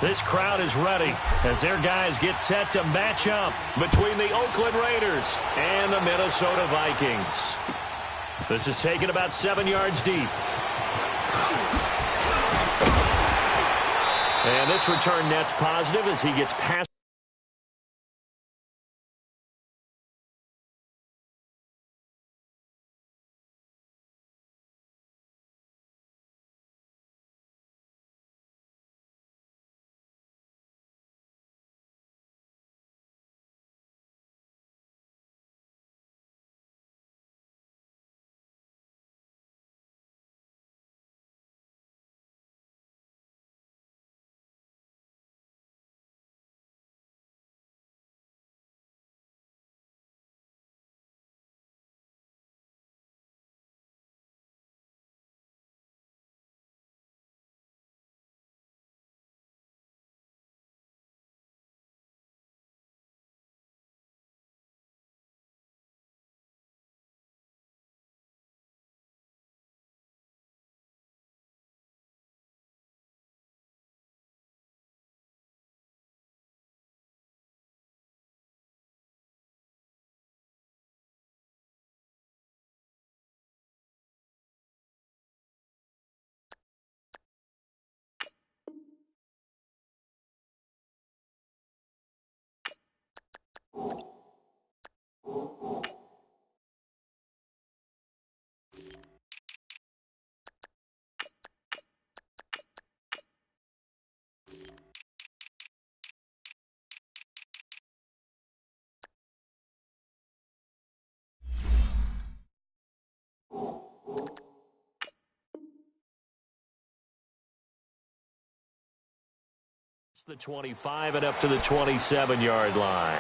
This crowd is ready as their guys get set to match up between the Oakland Raiders and the Minnesota Vikings. This is taken about 7 yards deep. And this return net's positive as he gets past. The 25 and up to the 27-yard line.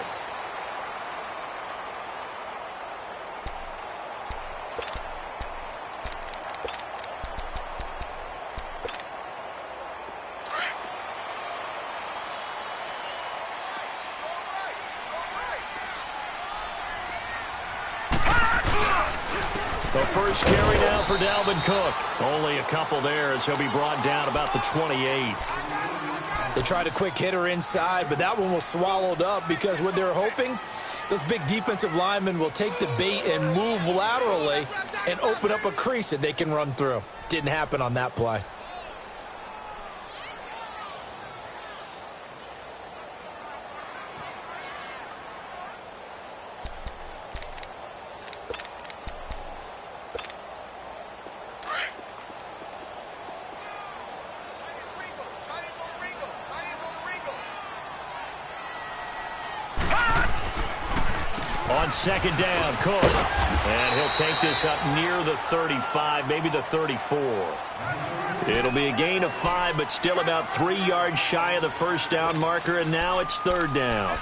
The first carry now for Dalvin Cook. Only a couple there as he'll be brought down about the 28. They tried a quick hitter inside, but that one was swallowed up because what they're hoping, those big defensive linemen will take the bait and move laterally and open up a crease that they can run through. Didn't happen on that play. On second down, Cook. And he'll take this up near the 35, maybe the 34. It'll be a gain of 5, but still about 3 yards shy of the first down marker, and now it's third down.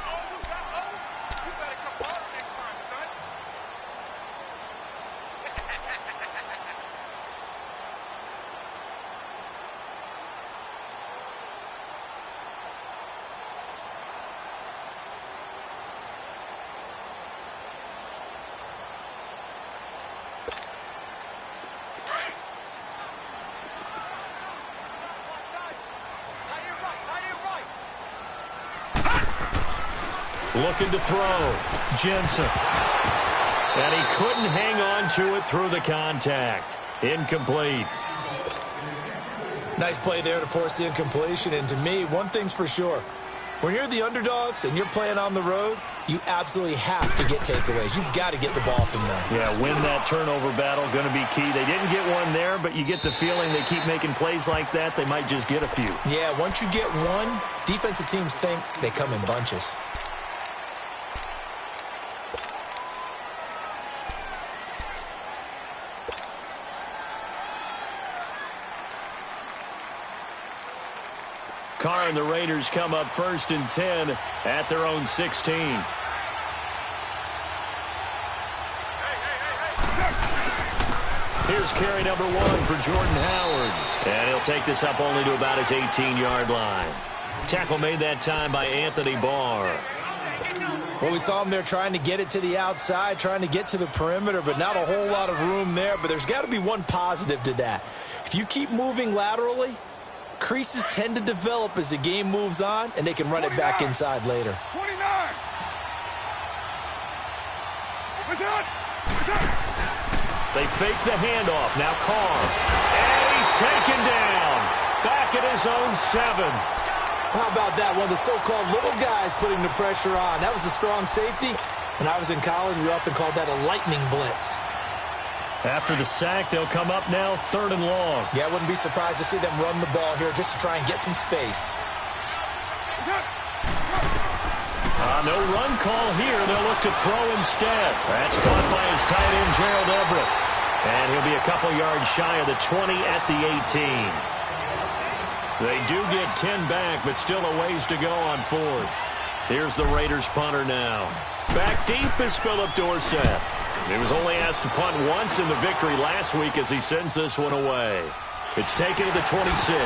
Looking to throw. Jensen. And he couldn't hang on to it through the contact. Incomplete. Nice play there to force the incompletion. And to me, one thing's for sure. When you're the underdogs and you're playing on the road, you absolutely have to get takeaways. You've got to get the ball from them. Yeah, win that turnover battle, going to be key. They didn't get one there, but you get the feeling they keep making plays like that, they might just get a few. Yeah, once you get one, defensive teams think they come in bunches. Carr and the Raiders come up 1st and 10 at their own 16. Here's carry number 1 for Jordan Howard. And he'll take this up only to about his 18-yard line. Tackle made that time by Anthony Barr. Well, we saw him there trying to get it to the outside, trying to get to the perimeter, but not a whole lot of room there. But there's got to be one positive to that. If you keep moving laterally, creases tend to develop as the game moves on, and they can run it back inside later. 29. They fake the handoff. Now Carr. And he's taken down. Back at his own 7. How about that? One of the so-called little guys putting the pressure on. That was a strong safety. When I was in college, we often called that a lightning blitz. After the sack, they'll come up now 3rd and long. Yeah, I wouldn't be surprised to see them run the ball here just to try and get some space. No run call here. They'll look to throw instead. That's caught by his tight end, Gerald Everett. And he'll be a couple yards shy of the 20 at the 18. They do get 10 back, but still a ways to go on 4th. Here's the Raiders punter now. Back deep is Philip Dorsett. He was only asked to punt once in the victory last week as he sends this one away. It's taken to the 26.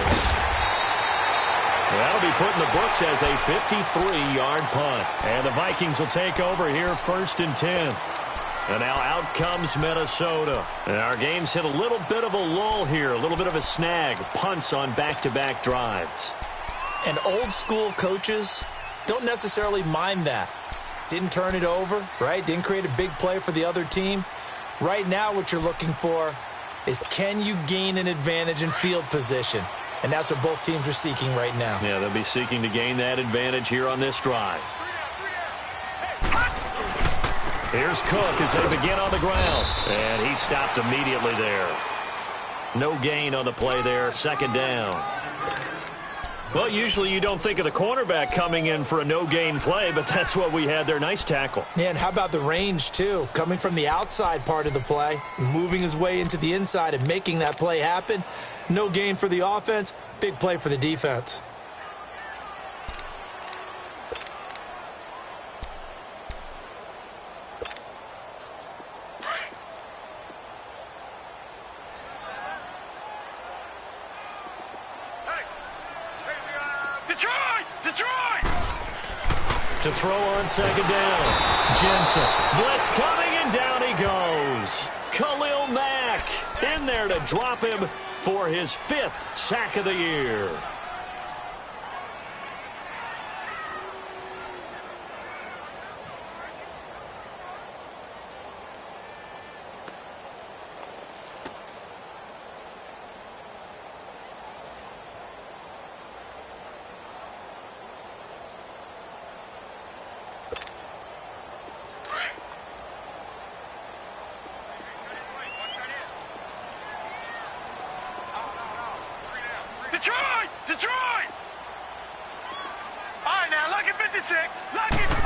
That'll be put in the books as a 53-yard punt. And the Vikings will take over here 1st and 10. And now out comes Minnesota. And our game's hit a little bit of a lull here, a little bit of a snag. Punts on back-to-back drives. And old-school coaches don't necessarily mind that. Didn't turn it over, right? Didn't create a big play for the other team. Right now what you're looking for is, can you gain an advantage in field position? And that's what both teams are seeking right now. Yeah, they'll be seeking to gain that advantage here on this drive. Here's Cook as they begin on the ground. And he stopped immediately there. No gain on the play there. 2nd down. Well, usually you don't think of the cornerback coming in for a no-gain play, but that's what we had there. Nice tackle. Yeah, and how about the range, too? Coming from the outside part of the play, moving his way into the inside and making that play happen. No gain for the offense, big play for the defense. To throw on 2nd down. Jensen. Blitz coming, and down he goes. Khalil Mack in there to drop him for his 5th sack of the year.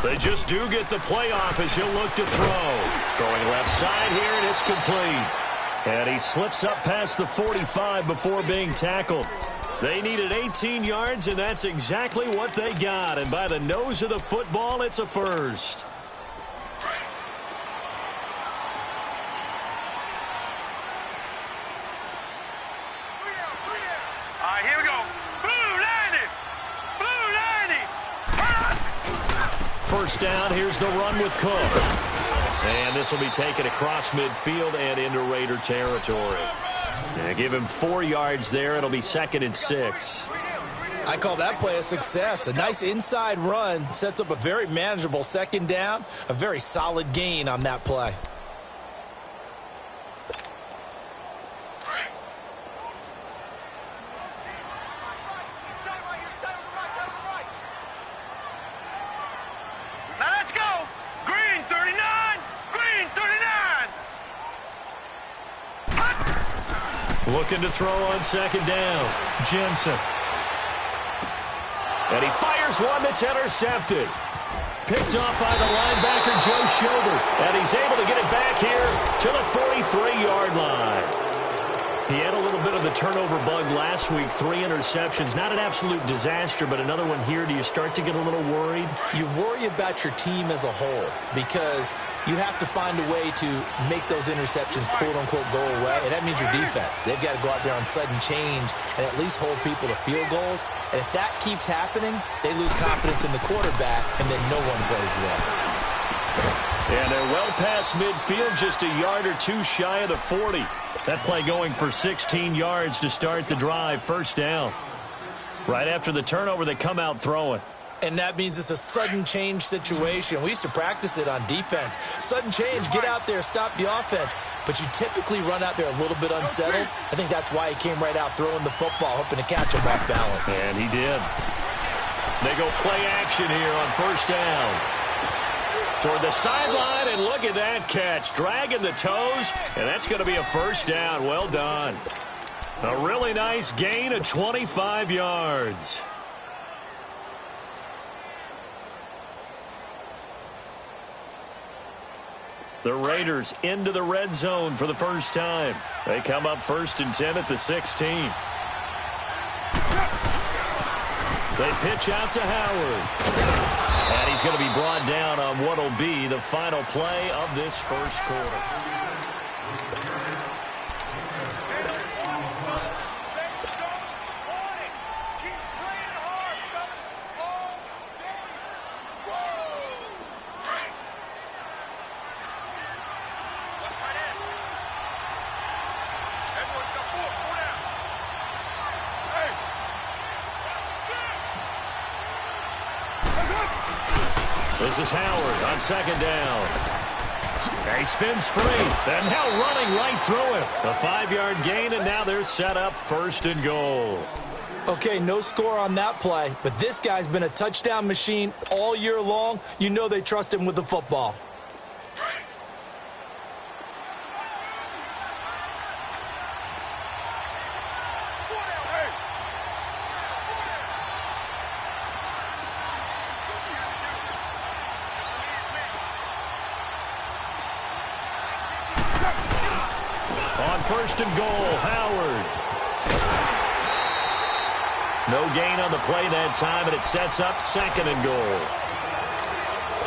They just do get the playoff as he'll look to throw. Throwing left side here, and it's complete. And he slips up past the 45 before being tackled. They needed 18 yards, and that's exactly what they got. And by the nose of the football, it's a first. First down, here's the run with Cook. And this will be taken across midfield and into Raider territory. And give him 4 yards there. It'll be 2nd and 6. I call that play a success. A nice inside run sets up a very manageable 2nd down. A very solid gain on that play. Looking to throw on 2nd down. Jensen. And he fires one that's intercepted. Picked off by the linebacker, Joe Schobert. And he's able to get it back here to the 43-yard line. He had a little bit of the turnover bug last week. 3 interceptions. Not an absolute disaster, but another one here. Do you start to get a little worried? You worry about your team as a whole because you have to find a way to make those interceptions, quote-unquote, go away. And that means your defense. They've got to go out there on sudden change and at least hold people to field goals. And if that keeps happening, they lose confidence in the quarterback, and then no one plays well. And they're well past midfield, just a yard or two shy of the 40. That play going for 16 yards to start the drive. First down. Right after the turnover, they come out throwing. And that means it's a sudden change situation. We used to practice it on defense. Sudden change, get out there, stop the offense. But you typically run out there a little bit unsettled. I think that's why he came right out throwing the football, hoping to catch him off balance. And he did. They go play action here on first down. Toward the sideline, and look at that catch. Dragging the toes, and that's going to be a first down. Well done. A really nice gain of 25 yards. The Raiders into the red zone for the first time. They come up 1st and 10 at the 16. They pitch out to Howard. And he's going to be brought down on what will be the final play of this first quarter. This is Howard on second down. He spins free. And now running right through him. A 5-yard gain, and now they're set up 1st and goal. Okay, no score on that play, but this guy's been a touchdown machine all year long. You know they trust him with the football. On 1st and goal, Howard. No gain on the play that time, and it sets up 2nd and goal.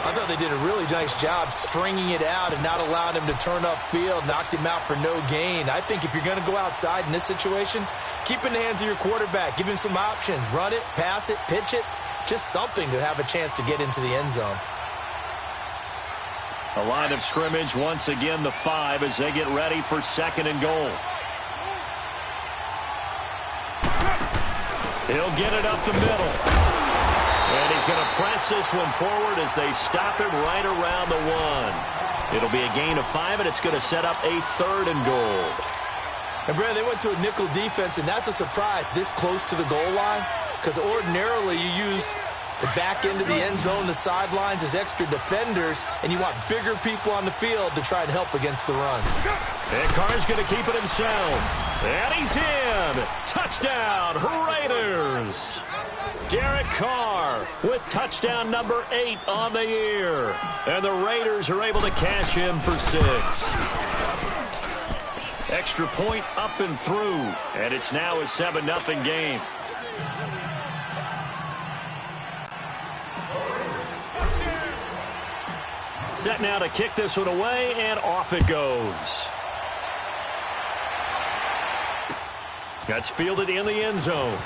I thought they did a really nice job stringing it out and not allowing him to turn upfield, knocked him out for no gain. I think if you're going to go outside in this situation, keep in the hands of your quarterback. Give him some options. Run it, pass it, pitch it. Just something to have a chance to get into the end zone. A line of scrimmage, once again the 5 as they get ready for 2nd and goal. He'll get it up the middle. And he's going to press this one forward as they stop it right around the 1. It'll be a gain of 5, and it's going to set up a 3rd and goal. And, Brad, they went to a nickel defense, and that's a surprise this close to the goal line, because ordinarily you use the back end of the end zone, the sidelines as extra defenders, and you want bigger people on the field to try and help against the run. And Carr's going to keep it himself. And he's in. Touchdown, Raiders. Derek Carr with touchdown number 8 on the year. And the Raiders are able to cash in for 6. Extra point up and through. And it's now a 7-0 game. Set now to kick this one away, and off it goes. That's fielded in the end zone.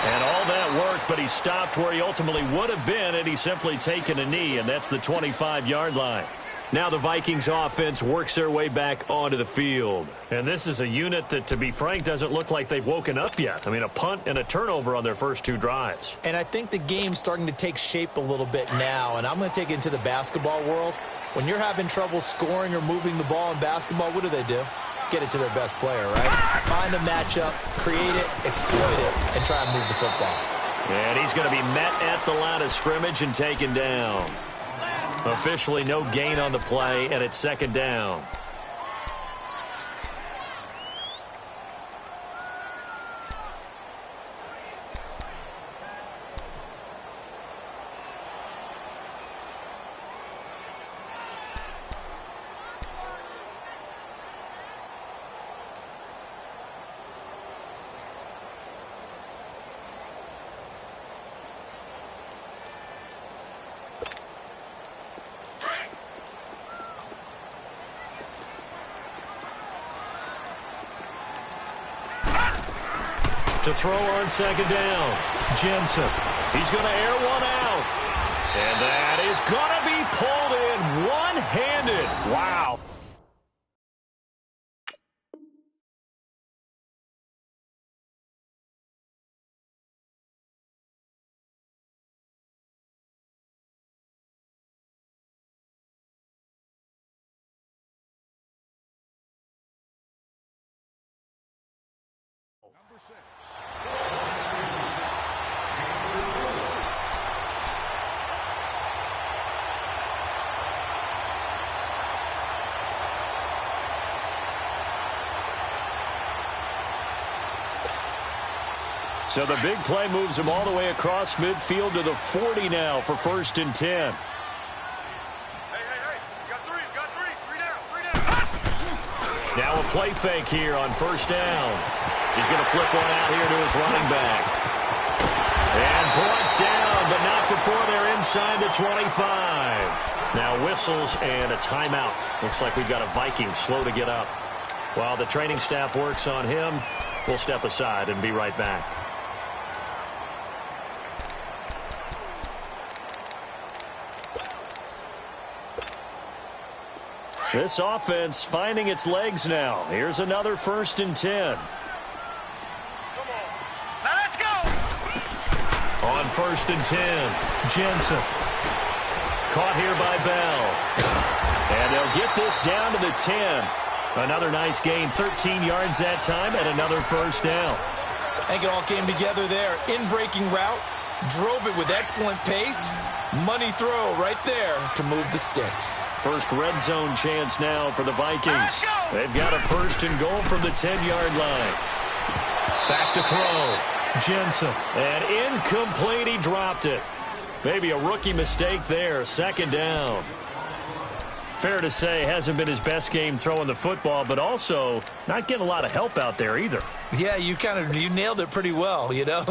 And all that work, but he stopped where he ultimately would have been had he simply taken a knee, and that's the 25-yard line. Now the Vikings offense works their way back onto the field. And this is a unit that, to be frank, doesn't look like they've woken up yet. I mean, a punt and a turnover on their first 2 drives. And I think the game's starting to take shape a little bit now, and I'm going to take it into the basketball world. When you're having trouble scoring or moving the ball in basketball, what do? Get it to their best player, right? Find a matchup, create it, exploit it, and try and move the football. And he's going to be met at the line of scrimmage and taken down. Officially no gain on the play, and it's 2nd down. To throw on 2nd down, Jensen. He's going to air one out. And that is going to be pulled in one-handed. Wow. So the big play moves him all the way across midfield to the 40 now for 1st and 10. Now a play fake here on 1st down. He's going to flip one out here to his running back. And brought down, but not before they're inside the 25. Now whistles and a timeout. Looks like we've got a Viking slow to get up. While the training staff works on him, we'll step aside and be right back. This offense finding its legs now. Here's another 1st and 10. Come on. Now let's go. On 1st and 10, Jensen. Caught here by Bell. And they'll get this down to the 10. Another nice gain, 13 yards that time, and another 1st down. I think it all came together there. In-breaking route, drove it with excellent pace. Money throw right there to move the sticks. First red zone chance now for the Vikings. They've got a 1st and goal from the 10-yard line. Back to throw. Jensen. And incomplete. He dropped it. Maybe a rookie mistake there. 2nd down. Fair to say, hasn't been his best game throwing the football, but also not getting a lot of help out there either. Yeah, you nailed it pretty well, you know.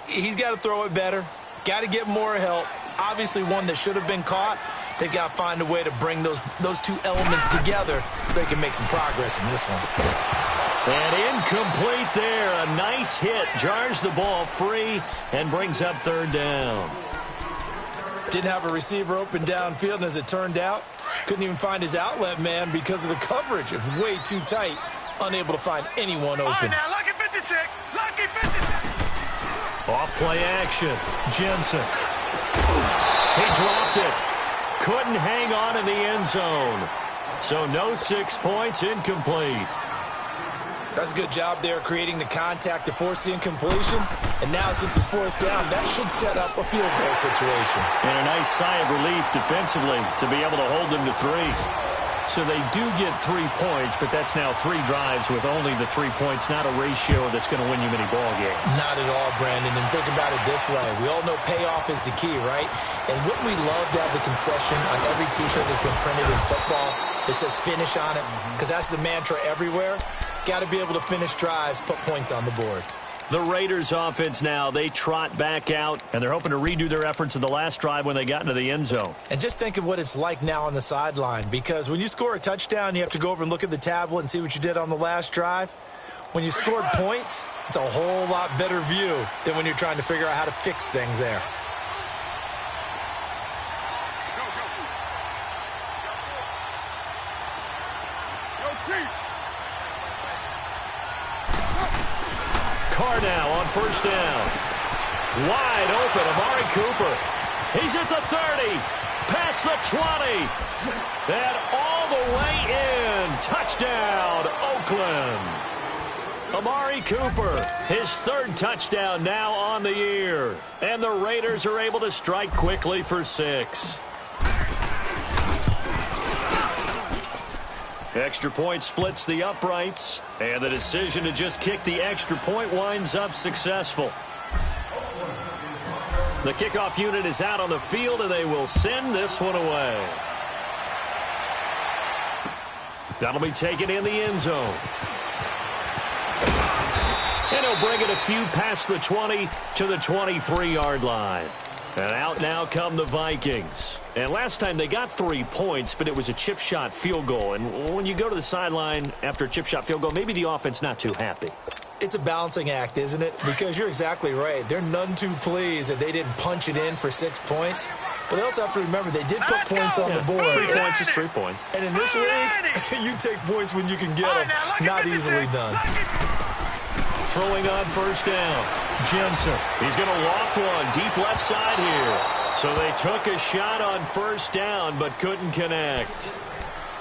He's got to throw it better. Got to get more help. Obviously one that should have been caught. They've got to find a way to bring those two elements together so they can make some progress in this one. And incomplete there. A nice hit. Jars the ball free and brings up 3rd down. Didn't have a receiver open downfield, and as it turned out, couldn't even find his outlet man because of the coverage. It was way too tight. Unable to find anyone open. All right, now, lucky 56. Lucky 56. Off play action. Jensen. He dropped it. Couldn't hang on in the end zone. So no 6 points, incomplete. That's a good job there creating the contact to force the incompletion. And now since it's 4th down, that should set up a field goal situation. And a nice sigh of relief defensively to be able to hold them to 3. So they do get 3 points, but that's now 3 drives with only the 3 points, not a ratio that's going to win you many ball games. Not at all, Brandon. And think about it this way. We all know payoff is the key, right? And wouldn't we love to have the concession on every T-shirt that's been printed in football that says finish on it? Because that's the mantra everywhere. Got to be able to finish drives, put points on the board. The Raiders offense now, they trot back out, and they're hoping to redo their efforts in the last drive when they got into the end zone. And just think of what it's like now on the sideline, because when you score a touchdown, you have to go over and look at the tablet and see what you did on the last drive. When you scored points, it's a whole lot better view than when you're trying to figure out how to fix things there. Carr now on 1st down. Wide open, Amari Cooper. He's at the 30, past the 20, and all the way in. Touchdown, Oakland. Amari Cooper, his 3rd touchdown now on the year. And the Raiders are able to strike quickly for 6. Extra point splits the uprights, and the decision to just kick the extra point winds up successful. The kickoff unit is out on the field, and they will send this one away. That'll be taken in the end zone. And he'll bring it a few past the 20 to the 23-yard line. And out now come the Vikings. And last time they got 3 points, but it was a chip shot field goal. And when you go to the sideline after a chip shot field goal, maybe the offense not too happy. It's a balancing act, isn't it? Because you're exactly right. They're none too pleased that they didn't punch it in for 6 points. But they also have to remember they did put points on the board. 3 points is 3 points. And in this league, you take points when you can get them. Not easily done. Throwing on 1st down. Jensen. He's going to loft one deep left side here. So they took a shot on 1st down but couldn't connect.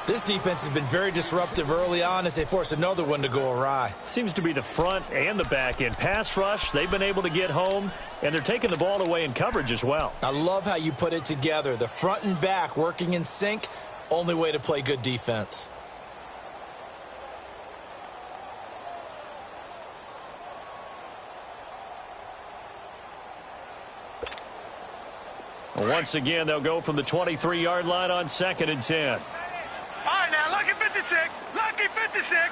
This defense has been very disruptive early on as they force another one to go awry. Seems to be the front and the back end. Pass rush, they've been able to get home, and they're taking the ball away in coverage as well. I love how you put it together. The front and back working in sync, only way to play good defense. Once again, they'll go from the 23-yard line on 2nd and 10. All right, now, lucky 56. Lucky 56.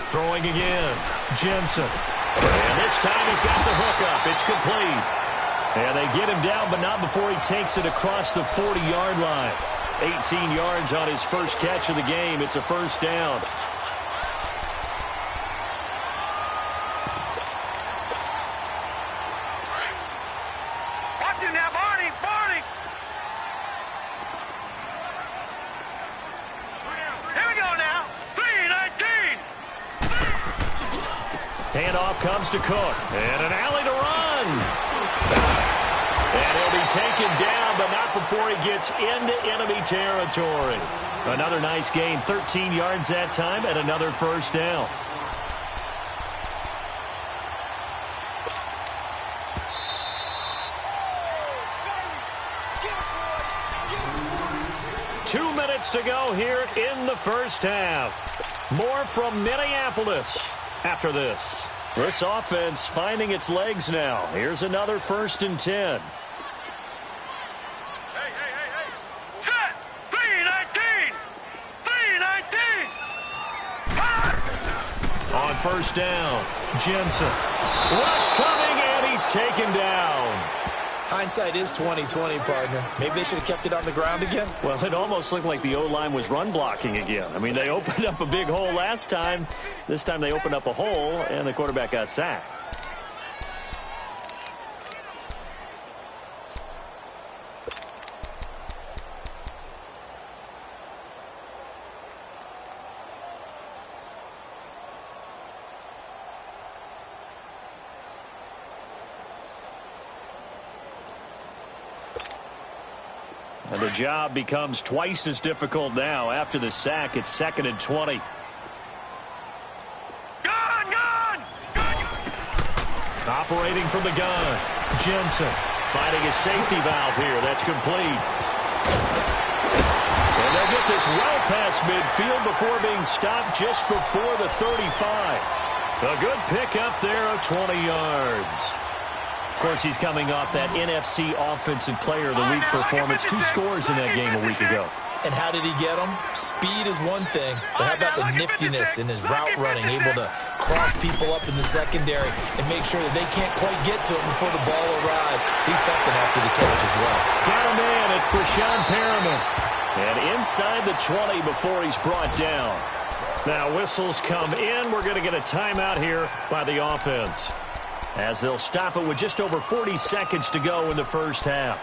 Throwing again. Jensen. And this time he's got the hook up. It's complete. And they get him down, but not before he takes it across the 40-yard line. 18 yards on his first catch of the game. It's a first down. Watch him now, Barney. Barney. Here we go now. 3-19. Handoff comes to Cook. And an alley to run. And he'll be taken down, but not before he gets into enemy territory. Another nice gain, 13 yards that time, and another first down. Two minutes to go here in the first half. More from Minneapolis after this. This offense finding its legs now. Here's another 1st and 10. Set. 3-19. 3-19. On first down, Jensen. Rush coming, and he's taken down. Hindsight is 20/20, partner. Maybe they should have kept it on the ground again. Well, it almost looked like the O-line was run blocking again. I mean, they opened up a big hole last time. This time they opened up a hole, and the quarterback got sacked. And the job becomes twice as difficult now. After the sack, it's 2nd and 20. Gun! Operating from the gun, Jensen finding a safety valve here. That's complete. And they'll get this well past midfield before being stopped just before the 35. A good pickup there of 20 yards. Of course, he's coming off that NFC Offensive Player of the Week performance. 2 scores in that game a week ago. And how did he get them? Speed is one thing, but how about the niftiness in his route running, able to cross people up in the secondary and make sure that they can't quite get to him before the ball arrives. He's something after the catch as well. Got a man. It's Brashawn Perriman. And inside the 20 before he's brought down. Now whistles come in. We're going to get a timeout here by the offense, as they'll stop it with just over 40 seconds to go in the first half.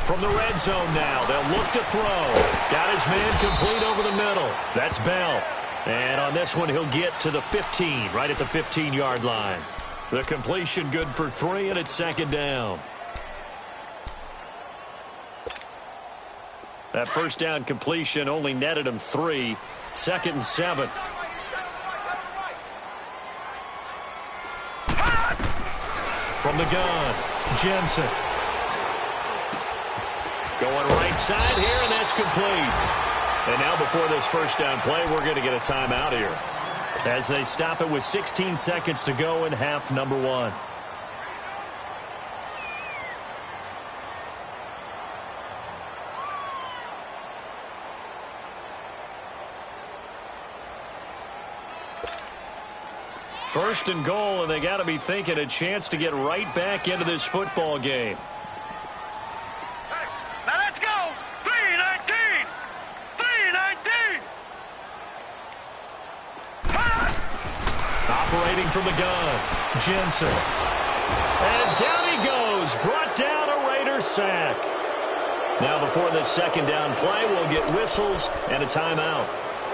From the red zone now, they'll look to throw. Got his man complete over the middle. That's Bell. And on this one, he'll get to the 15, right at the 15-yard line. The completion good for 3, and it's 2nd down. That first down completion only netted him 3. 2nd and 7. From the gun, Jensen. Going right side here, and that's complete. And now before this first down play, we're going to get a timeout here, as they stop it with 16 seconds to go in half number 1. First and goal, and they got to be thinking a chance to get right back into this football game. Now let's go. 3-19. 3-19. Operating from the gun, Jensen. And down he goes. Brought down a Raider sack. Now before this second down play, we'll get whistles and a timeout.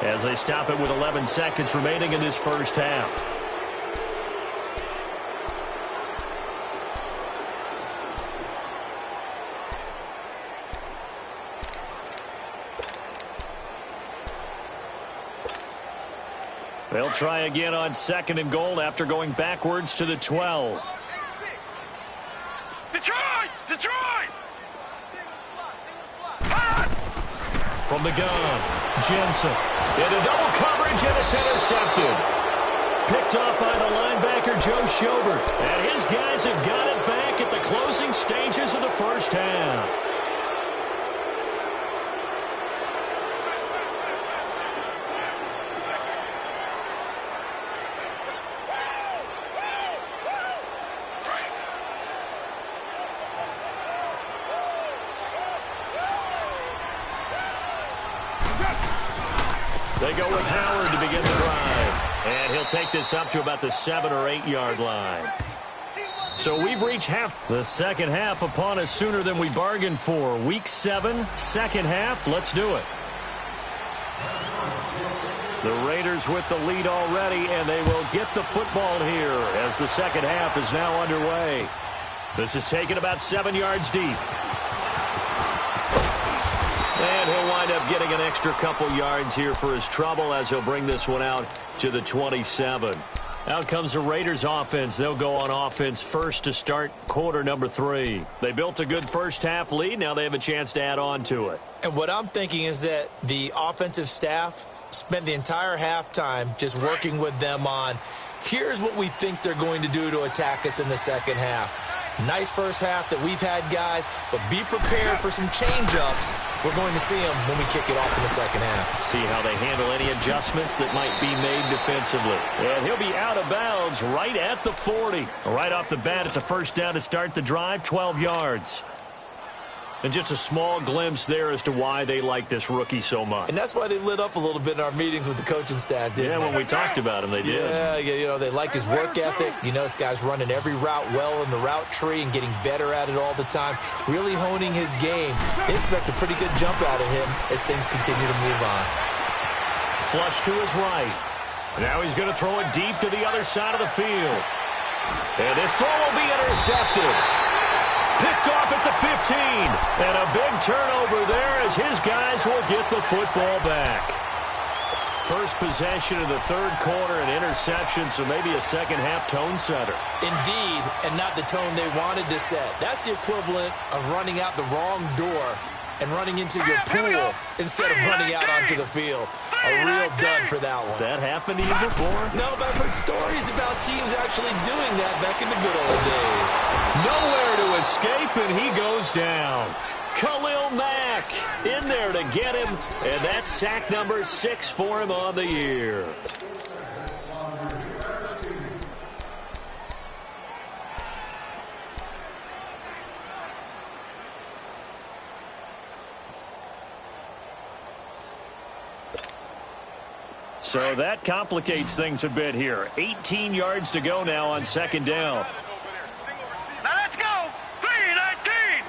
as they stop it with 11 seconds remaining in this first half. They'll try again on 2nd and goal after going backwards to the 12. Detroit! Detroit! From the gun, Jensen into double coverage, and it's intercepted. Picked off by the linebacker, Joe Schobert. And his guys have got it back at the closing stages of the first half. They go with Howard to begin the drive. And he'll take this up to about the 7 or 8 yard line. So we've reached half. The second half upon us sooner than we bargained for. Week 7, second half. Let's do it. The Raiders with the lead already, and they will get the football here as the second half is now underway. This is taken about 7 yards deep. And he'll wind up getting an extra couple yards here for his trouble as he'll bring this one out to the 27. Out comes the Raiders offense. They'll go on offense first to start quarter number 3. They built a good first half lead. Now they have a chance to add on to it. And what I'm thinking is that the offensive staff spent the entire halftime just working with them on, here's what we think they're going to do to attack us in the second half. Nice first half that we've had, guys, but be prepared for some change-ups. We're going to see them when we kick it off in the second half. See how they handle any adjustments that might be made defensively. And he'll be out of bounds right at the 40. Right off the bat, it's a first down to start the drive, 12 yards. And just a small glimpse there as to why they like this rookie so much. And that's why they lit up a little bit in our meetings with the coaching staff, didn't they? When we talked about him, they did. Yeah, you know, they like his work ethic. You know, this guy's running every route well in the route tree and getting better at it all the time, really honing his game. They expect a pretty good jump out of him as things continue to move on. Flush to his right. Now he's going to throw it deep to the other side of the field. And this throw will be intercepted. Picked off at the 15. And a big turnover there as his guys will get the football back. First possession of the third quarter, an interception, so maybe a second-half tone setter. Indeed, and not the tone they wanted to set. That's the equivalent of running out the wrong door and running into your pool instead of running out onto the field. A real dud for that one. Has that happened to you before? No, but I've heard stories about teams actually doing that back in the good old days. Nowhere to escape, and he goes down. Khalil Mack in there to get him, and that's sack number 6 for him on the year. So that complicates things a bit here. 18 yards to go now on second down. Now let's go. 3-19.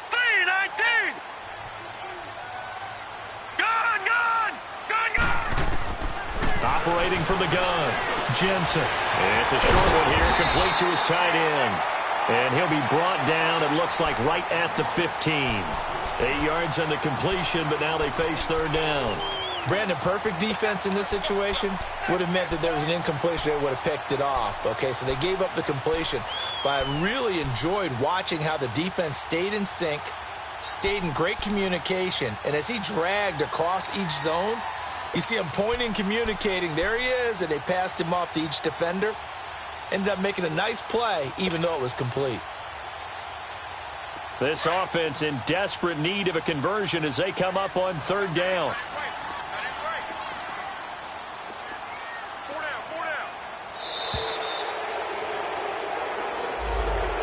3-19. Gun. Operating from the gun, Jensen. It's a short one here, complete to his tight end. And he'll be brought down, it looks like, right at the 15. 8 yards on the completion, but now they face third down. Brandon, perfect defense in this situation would have meant that there was an incompletion that would have picked it off. Okay, so they gave up the completion. But I really enjoyed watching how the defense stayed in sync, stayed in great communication, and as he dragged across each zone, you see him pointing, communicating. There he is, and they passed him off to each defender. Ended up making a nice play, even though it was complete. This offense in desperate need of a conversion as they come up on third down.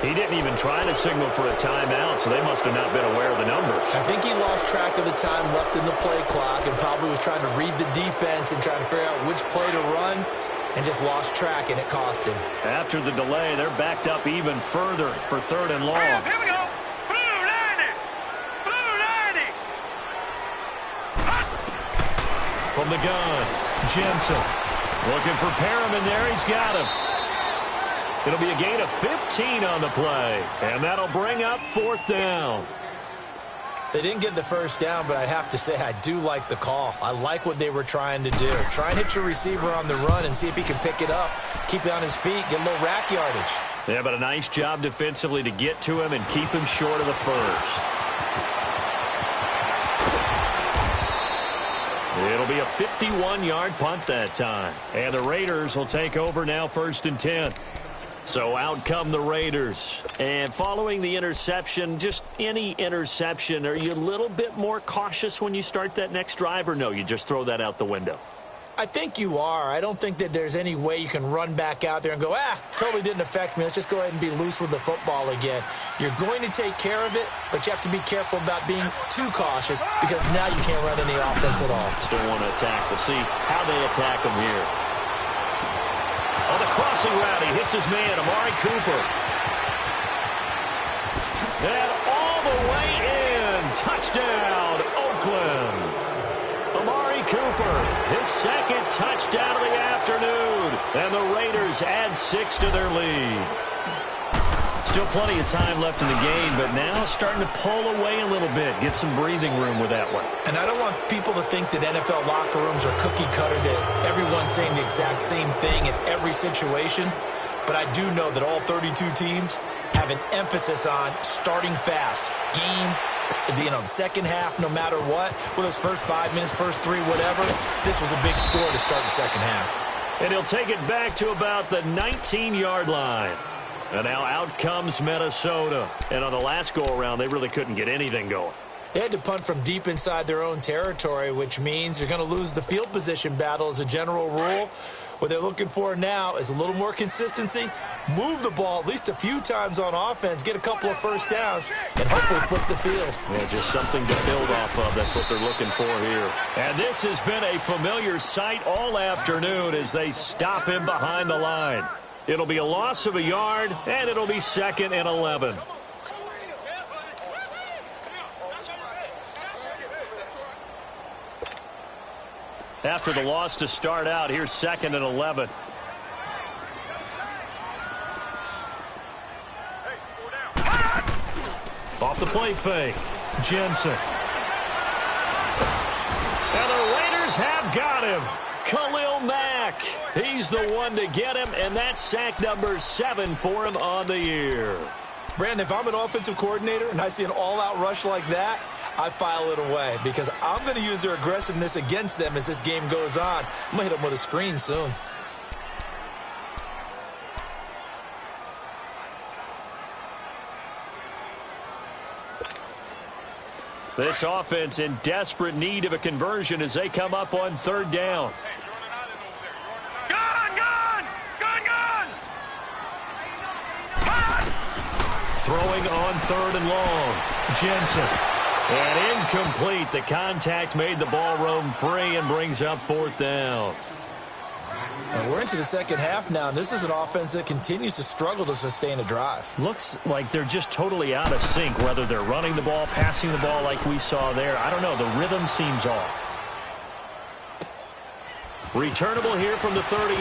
He didn't even try to signal for a timeout, so they must have not been aware of the numbers. I think he lost track of the time left in the play clock and probably was trying to read the defense and trying to figure out which play to run and just lost track, and it cost him. After the delay, they're backed up even further for third and long. Here we go. Blue 90. Blue 90. from the gun. Jensen looking for Perriman there. He's got him. It'll be a gain of 15 on the play, and that'll bring up 4th down. They didn't get the first down, but I have to say I do like the call. I like what they were trying to do. Try and hit your receiver on the run and see if he can pick it up, keep it on his feet, get a little rack yardage. Yeah, but a nice job defensively to get to him and keep him short of the first. It'll be a 51-yard punt that time. And the Raiders will take over now, 1st and 10. So out come the Raiders. And following the interception, just any interception, are you a little bit more cautious when you start that next drive, or no, you just throw that out the window? I think you are. I don't think that there's any way you can run back out there and go, totally didn't affect me. Let's just go ahead and be loose with the football again. You're going to take care of it, but you have to be careful about being too cautious because now you can't run any offense at all. Still want to attack. We'll see how they attack them here. On the crossing route, he hits his man, Amari Cooper. And all the way in. Touchdown, Oakland. Amari Cooper, his 2nd touchdown of the afternoon. And the Raiders add 6 to their lead. Still plenty of time left in the game, but now starting to pull away a little bit. Get some breathing room with that one. And I don't want people to think that NFL locker rooms are cookie cutter, that everyone's saying the exact same thing in every situation. But I do know that all 32 teams have an emphasis on starting fast. The second half, no matter what, whether it's first 5 minutes, first 3, whatever, this was a big score to start the second half. And he'll take it back to about the 19-yard line. And now out comes Minnesota. And on the last go-around, they really couldn't get anything going. They had to punt from deep inside their own territory, which means you're going to lose the field position battle as a general rule. What they're looking for now is a little more consistency, move the ball at least a few times on offense, get a couple of first downs, and hopefully flip the field. Yeah, just something to build off of. That's what they're looking for here. And this has been a familiar sight all afternoon as they stop him behind the line. It'll be a loss of a yard, and it'll be 2nd and 11. After the loss to start out, here's 2nd and 11. Off the play fake, Jensen. And the Raiders have got him. Khalil Mack. He's the one to get him, and that's sack number 7 for him on the year. Brandon, if I'm an offensive coordinator and I see an all-out rush like that, I file it away because I'm going to use their aggressiveness against them as this game goes on. I'm going to hit them with a screen soon. This offense in desperate need of a conversion as they come up on 3rd down. Throwing on 3rd and long. Jensen. And incomplete. The contact made the ball roam free and brings up 4th down. And we're into the second half now, and this is an offense that continues to struggle to sustain a drive. Looks like they're just totally out of sync, whether they're running the ball, passing the ball like we saw there. I don't know. The rhythm seems off. Returnable here from the 38.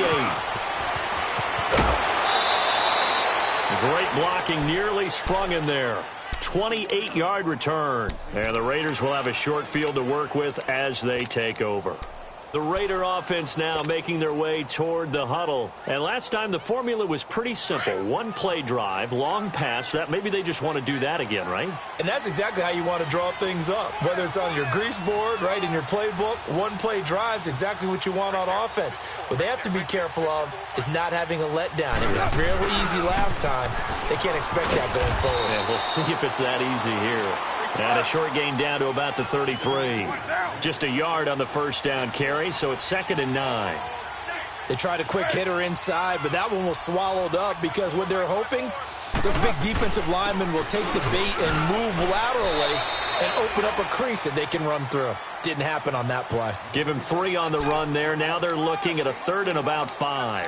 Great blocking, nearly sprung in there. 28-yard return. And the Raiders will have a short field to work with as they take over. The Raider offense now making their way toward the huddle. And last time the formula was pretty simple. One play drive, long pass. That maybe they just want to do that again, right? And that's exactly how you want to draw things up. Whether it's on your grease board, right, in your playbook, one play drive's exactly what you want on offense. What they have to be careful of is not having a letdown. It was fairly easy last time. They can't expect that going forward. Yeah, we'll see if it's that easy here. And a short gain down to about the 33. Just a yard on the first down carry, so it's 2nd and 9. They tried a quick hitter inside, but that one was swallowed up because what they're hoping, those big defensive linemen will take the bait and move laterally and open up a crease that they can run through. Didn't happen on that play. Give him 3 on the run there. Now they're looking at a 3rd and about 5.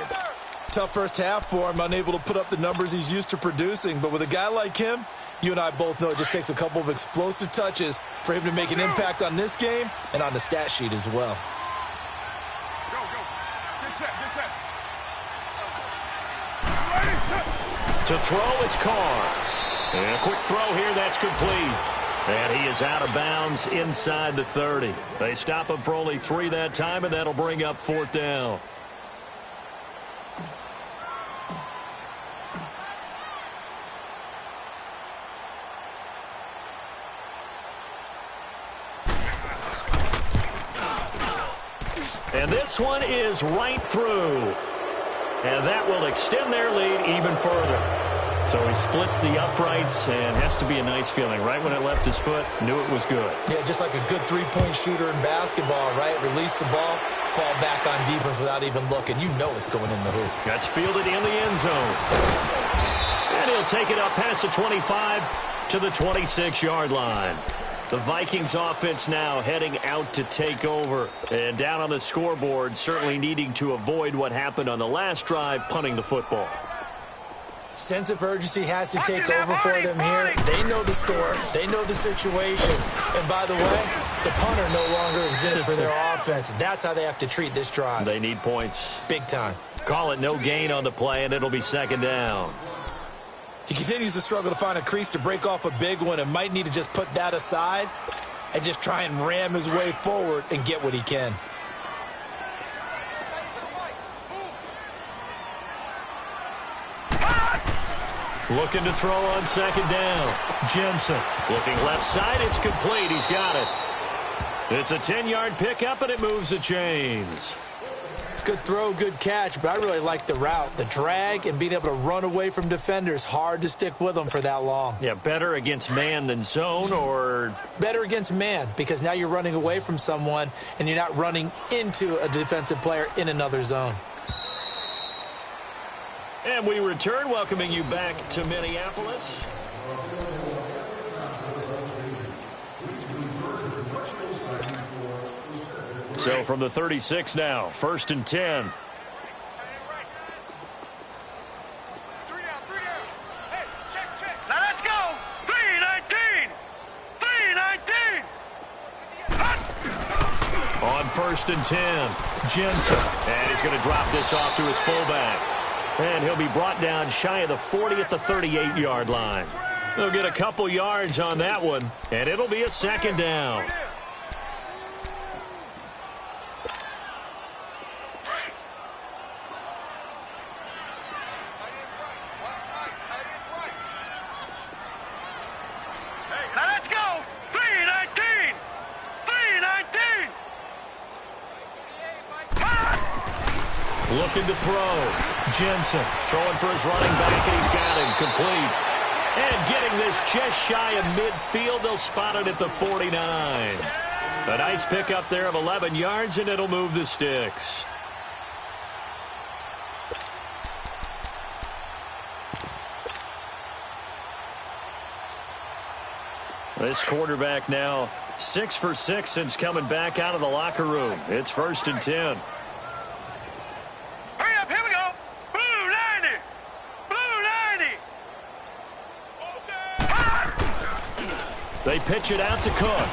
Tough first half for him, unable to put up the numbers he's used to producing. But with a guy like him, you and I both know it just takes a couple of explosive touches for him to make an impact on this game and on the stat sheet as well. To throw, it's Carr. And a quick throw here, that's complete. And he is out of bounds inside the 30. They stop him for only 3 that time, and that'll bring up 4th down. And this one is right through. And that will extend their lead even further. So he splits the uprights, and has to be a nice feeling. Right when it left his foot, knew it was good. Yeah, just like a good three-point shooter in basketball, right? Release the ball, fall back on defense without even looking. You know it's going in the hoop. That's fielded in the end zone. And he'll take it up past the 25 to the 26-yard line. The Vikings offense now heading out to take over. And down on the scoreboard, certainly needing to avoid what happened on the last drive, punting the football. Sense of urgency has to take over for them here. They know the score. They know the situation. And by the way, the punter no longer exists for their offense. That's how they have to treat this drive. They need points. Big time. Call it no gain on the play, and it'll be 2nd down. He continues to struggle to find a crease to break off a big one, and might need to just put that aside and just try and ram his way forward and get what he can. Looking to throw on 2nd down. Jensen looking left side. It's complete. He's got it. It's a 10-yard pickup, and it moves the chains. Good throw, good catch, but I really like the route. The drag and being able to run away from defenders, hard to stick with them for that long. Yeah, better against man than zone, or? Better against man, because now you're running away from someone, and you're not running into a defensive player in another zone. And we return, welcoming you back to Minneapolis. So from the 36 now, 1st and 10. Now let's go. 3-19. 3-19. On 1st and 10, Jensen. And he's going to drop this off to his fullback. And he'll be brought down shy of the 40 at the 38-yard line. They'll get a couple yards on that one, and it'll be a 2nd down. Now let's go. 3-19. 3-19. Looking to throw. Jensen throwing for his running back, and he's got him complete. And getting this just shy of midfield, they'll spot it at the 49. A nice pickup there of 11 yards, and it'll move the sticks. This quarterback now 6 for 6 since coming back out of the locker room. It's 1st and 10. Hurry up, here we go. Blue 90. Blue 90. They pitch it out to Cook.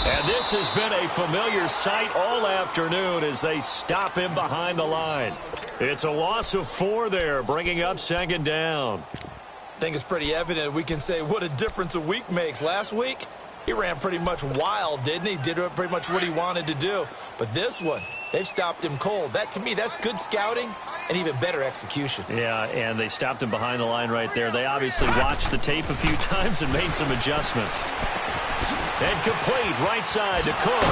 And this has been a familiar sight all afternoon as they stop him behind the line. It's a loss of 4 there, bringing up 2nd down. I think it's pretty evident we can say what a difference a week makes. Last week, he ran pretty much wild, didn't he? Did pretty much what he wanted to do. But this one, they've stopped him cold. That, to me, that's good scouting and even better execution. Yeah, and they stopped him behind the line right there. They obviously watched the tape a few times and made some adjustments. And complete, right side to Cook.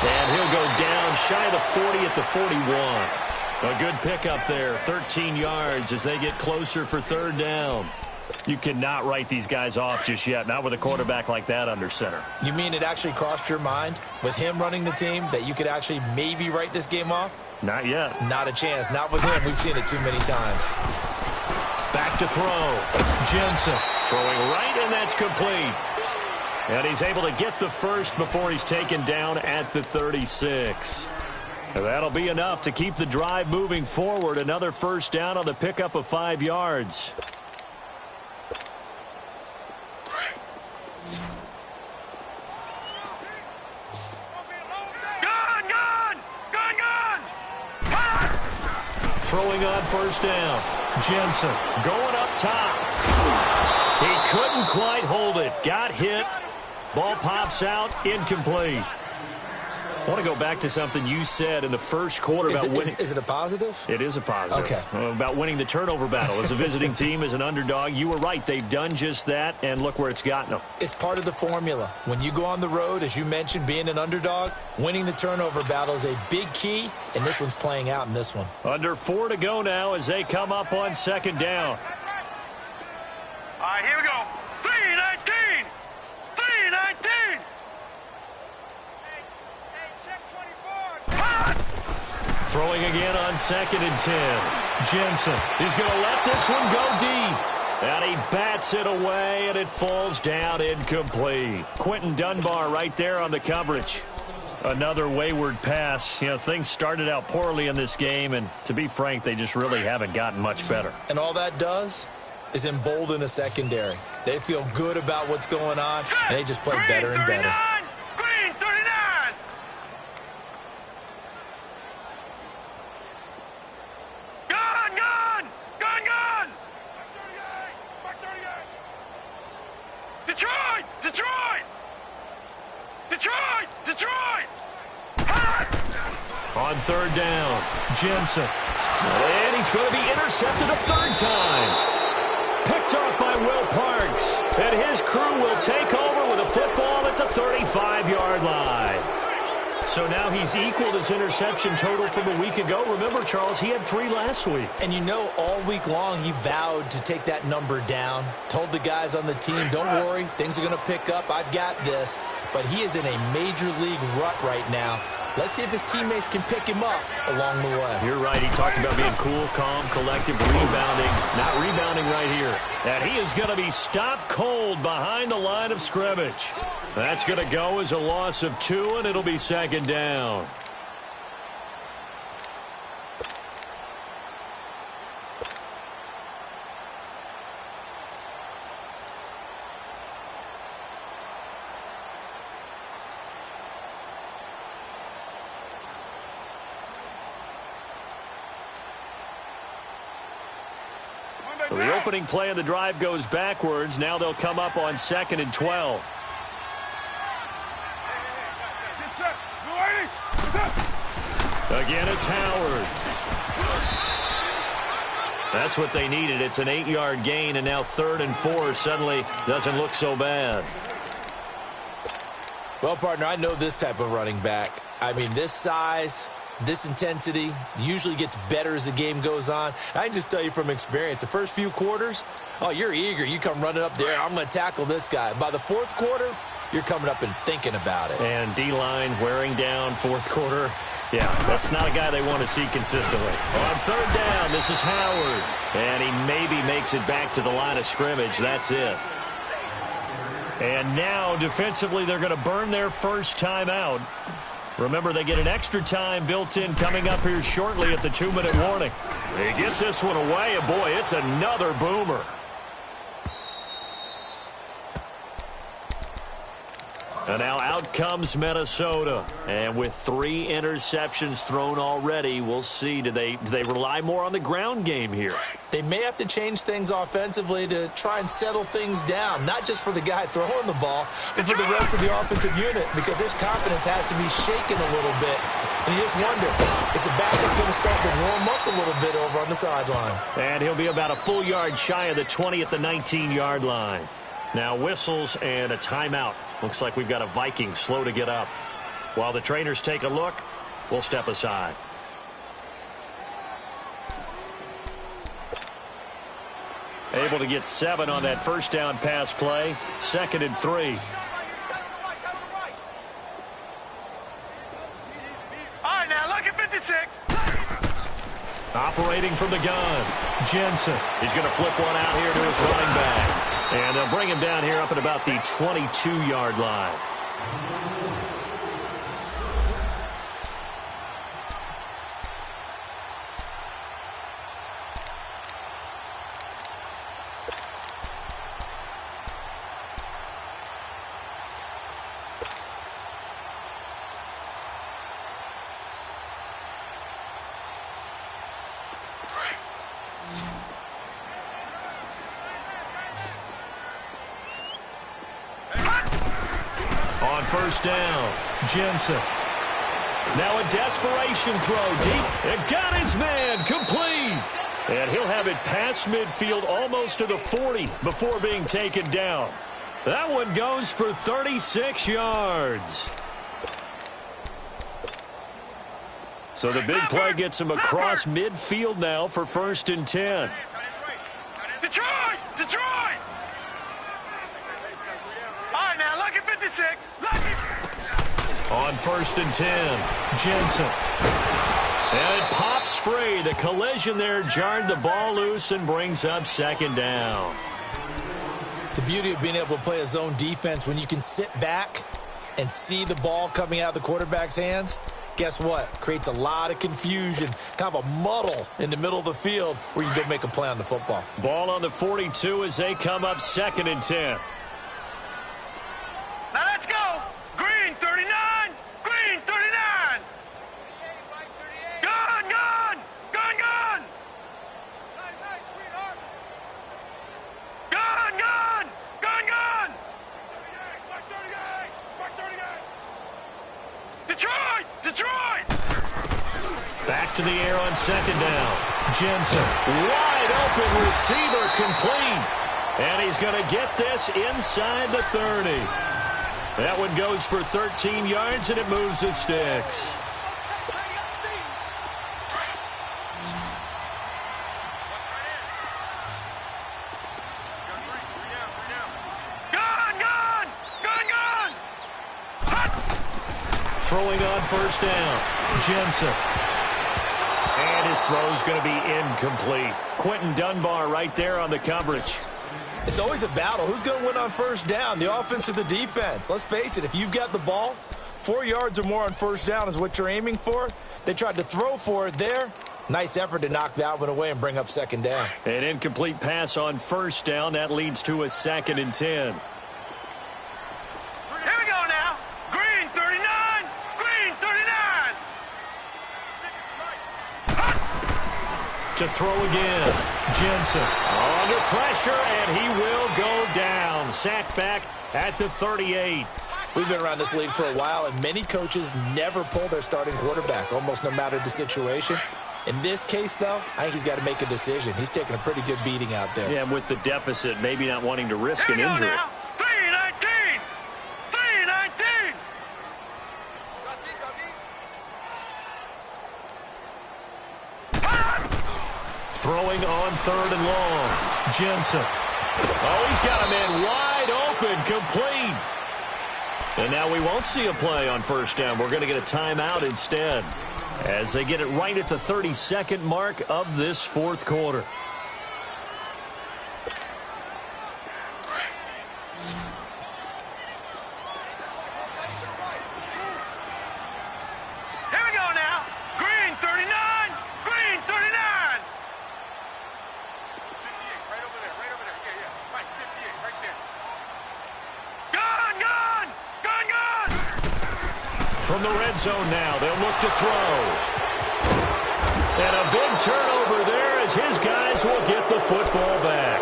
And he'll go down shy of the 40 at the 41. A good pickup there, 13 yards as they get closer for 3rd down. You cannot write these guys off just yet, not with a quarterback like that under center. You mean it actually crossed your mind with him running the team that you could actually maybe write this game off? Not yet. Not a chance. Not with him. We've seen it too many times. Back to throw. Jensen throwing right, and that's complete. And he's able to get the first before he's taken down at the 36. And that'll be enough to keep the drive moving forward. Another 1st down on the pickup of 5 yards. Gone, gone. Gone, gone. Hot. throwing on first down. Jensen going up top. He couldn't quite hold it. Got hit. Ball pops out. Incomplete. I want to go back to something you said in the first quarter about winning. Is it a positive? It is a positive. Okay. About winning the turnover battle. As a visiting team, as an underdog, you were right. They've done just that, and look where it's gotten them. It's part of the formula. When you go on the road, as you mentioned, being an underdog, winning the turnover battle is a big key, and this one's playing out in this one. Under 4 to go now as they come up on second down. All right, here we go. 3-19. 3-19. Throwing again on 2nd and 10. Jensen is going to let this one go deep. And he bats it away, and it falls down incomplete. Quentin Dunbar right there on the coverage. Another wayward pass. You know, things started out poorly in this game, and to be frank, they just really haven't gotten much better. And all that does is embolden a secondary. They feel good about what's going on, and they just play better and better. Green 39. Gun. Detroit. On 3rd down, Jensen. And he's going to be intercepted a 3rd time. Picked off by Will Parks. And his crew will take over with a football at the 35-yard line. So now he's equaled his interception total from a week ago. Remember, Charles, he had 3 last week. And you know, all week long he vowed to take that number down. Told the guys on the team, don't worry, things are going to pick up. I've got this. But he is in a major league rut right now. Let's see if his teammates can pick him up along the way. You're right. He talked about being cool, calm, collective, rebounding. Not rebounding right here. And he is going to be stopped cold behind the line of scrimmage. That's going to go as a loss of 2, and it'll be 2nd down. So the opening play of the drive goes backwards. Now they'll come up on 2nd and 12. Again, it's Howard. That's what they needed. It's an 8-yard gain, and now 3rd and 4 suddenly doesn't look so bad. Well, partner, I know this type of running back. I mean, this size, this intensity usually gets better as the game goes on. I can just tell you from experience, the first few quarters, oh, you're eager. You come running up there, I'm going to tackle this guy. By the 4th quarter, you're coming up and thinking about it. And D-line wearing down 4th quarter. Yeah, that's not a guy they want to see consistently. On 3rd down, this is Howard. And he maybe makes it back to the line of scrimmage. That's it. And now, defensively, they're going to burn their first timeout. Remember, they get an extra time built in coming up here shortly at the 2-minute warning. He gets this one away, and boy, it's another boomer. And now out comes Minnesota. And with 3 interceptions thrown already, we'll see. Do they rely more on the ground game here? They may have to change things offensively to try and settle things down, not just for the guy throwing the ball, but for the rest of the offensive unit, because his confidence has to be shaken a little bit. And you just wonder, is the backup going to start to warm up a little bit over on the sideline? And he'll be about a full yard shy of the 20 at the 19-yard line. Now whistles and a timeout. Looks like we've got a Viking slow to get up. While the trainers take a look, we'll step aside. Able to get 7 on that first down pass play. 2nd and 3. All right, now look at 56. Operating from the gun, Jensen. He's going to flip one out here to his running back. And they'll bring him down here up at about the 22-yard line. first down. Jensen. Now a desperation throw deep. And got his man complete. And he'll have it past midfield almost to the 40 before being taken down. That one goes for 36 yards. So the big play gets him across midfield now for 1st and 10. Detroit! Detroit! All right, now, lucky 56. Lucky. On 1st and 10, Jensen. And it pops free. The collision there jarred the ball loose and brings up 2nd down. The beauty of being able to play a zone defense when you can sit back and see the ball coming out of the quarterback's hands, guess what? Creates a lot of confusion, kind of a muddle in the middle of the field where you can go make a play on the football. Ball on the 42 as they come up 2nd and 10. Now let's go. Green 39. Green 39. Gun, gun. Gun, gun. Gun, gun. Gun, gun. Detroit. Detroit. Back to the air on 2nd down. Jensen. Wide open receiver complete. And he's going to get this inside the 30. That one goes for 13 yards, and it moves the sticks. Gun, gun. Gun, gun. Throwing on 1st down. Jensen. And his throw's going to be incomplete. Quentin Dunbar right there on the coverage. It's always a battle. Who's going to win on 1st down, the offense or the defense? Let's face it, if you've got the ball, 4 yards or more on 1st down is what you're aiming for. They tried to throw for it there. Nice effort to knock that one away and bring up 2nd down. An incomplete pass on 1st down. That leads to a 2nd and 10. Here we go now. Green 39. Green 39. To throw again. Jensen under pressure, and he will go down. Sacked back at the 38. We've been around this league for a while, and many coaches never pull their starting quarterback, almost no matter the situation. In this case, though, I think he's got to make a decision. He's taking a pretty good beating out there. Yeah, and with the deficit, maybe not wanting to risk an injury. 319. 319. Throwing on 3rd and long. Jensen. Oh, he's got a man wide open, complete. And now we won't see a play on 1st down. We're going to get a timeout instead as they get it right at the 32nd mark of this 4th quarter. Here we go now. Green 39. Green 39. 58, right over there. Yeah. Right, 58, right there. Gun, gun. Gun, gun. From the red zone now, they'll look to throw. And a big turnover there as his guys will get the football back.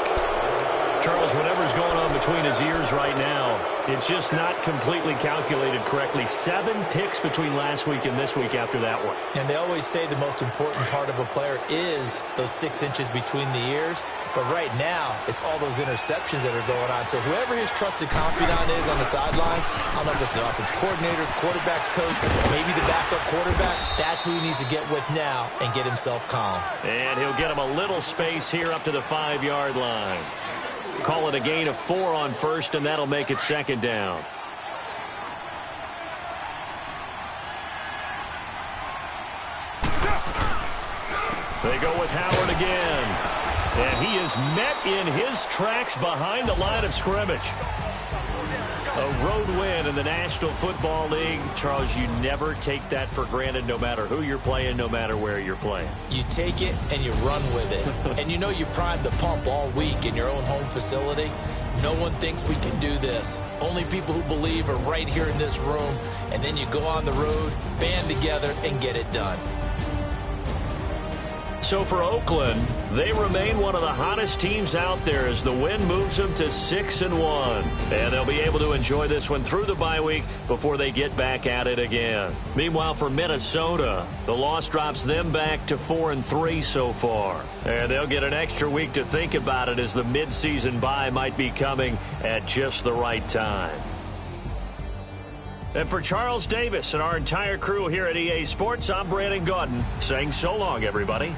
Charles, whatever's going on between his ears right now, it's just not completely calculated correctly. 7 picks between last week and this week after that one. And they always say the most important part of a player is those 6 inches between the ears. But right now, it's all those interceptions that are going on. So whoever his trusted confidant is on the sidelines, I don't know if it's the offense coordinator, the quarterback's coach, maybe the backup quarterback, that's who he needs to get with now and get himself calm. And he'll get him a little space here up to the 5-yard line. Call it a gain of 4 on 1st, and that'll make it 2nd down. They go with Howard again. And he is met in his tracks behind the line of scrimmage. A road win in the National Football League. Charles, you never take that for granted no matter who you're playing, no matter where you're playing. You take it and you run with it. And you know you primed the pump all week in your own home facility. No one thinks we can do this. Only people who believe are right here in this room. And then you go on the road, band together, and get it done. So for Oakland, they remain one of the hottest teams out there as the win moves them to 6-1. And they'll be able to enjoy this one through the bye week before they get back at it again. Meanwhile, for Minnesota, the loss drops them back to 4-3 so far. And they'll get an extra week to think about it as the midseason bye might be coming at just the right time. And for Charles Davis and our entire crew here at EA Sports, I'm Brandon Gaudin saying so long, everybody.